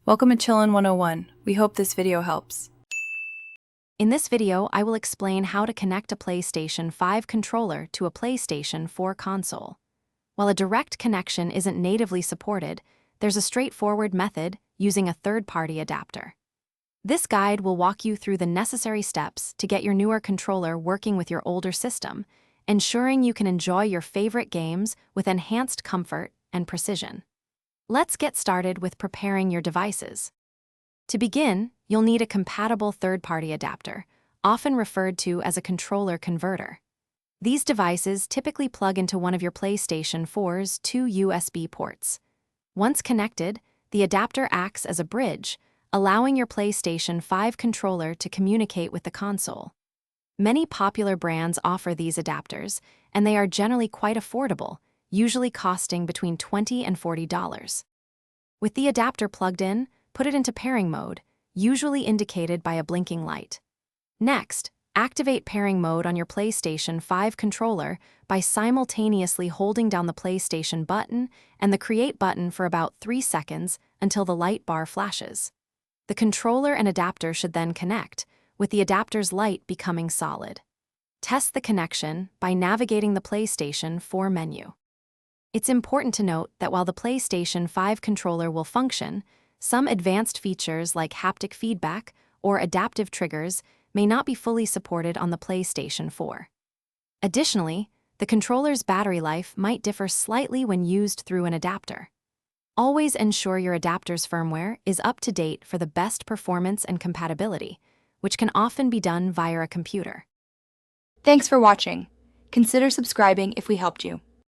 Welcome to Chillin' 101. We hope this video helps. In this video, I will explain how to connect a PlayStation 5 controller to a PlayStation 4 console. While a direct connection isn't natively supported, there's a straightforward method using a third-party adapter. This guide will walk you through the necessary steps to get your newer controller working with your older system, ensuring you can enjoy your favorite games with enhanced comfort and precision. Let's get started with preparing your devices. To begin, you'll need a compatible third-party adapter, often referred to as a controller converter. These devices typically plug into one of your PlayStation 4's two USB ports. Once connected, the adapter acts as a bridge, allowing your PlayStation 5 controller to communicate with the console. Many popular brands offer these adapters, and they are generally quite affordable, usually costing between $20 and $40. With the adapter plugged in, put it into pairing mode, usually indicated by a blinking light. Next, activate pairing mode on your PlayStation 5 controller by simultaneously holding down the PlayStation button and the Create button for about 3 seconds until the light bar flashes. The controller and adapter should then connect, with the adapter's light becoming solid. Test the connection by navigating the PlayStation 4 menu. It's important to note that while the PlayStation 5 controller will function, some advanced features like haptic feedback or adaptive triggers may not be fully supported on the PlayStation 4. Additionally, the controller's battery life might differ slightly when used through an adapter. Always ensure your adapter's firmware is up to date for the best performance and compatibility, which can often be done via a computer. Thanks for watching. Consider subscribing if we helped you.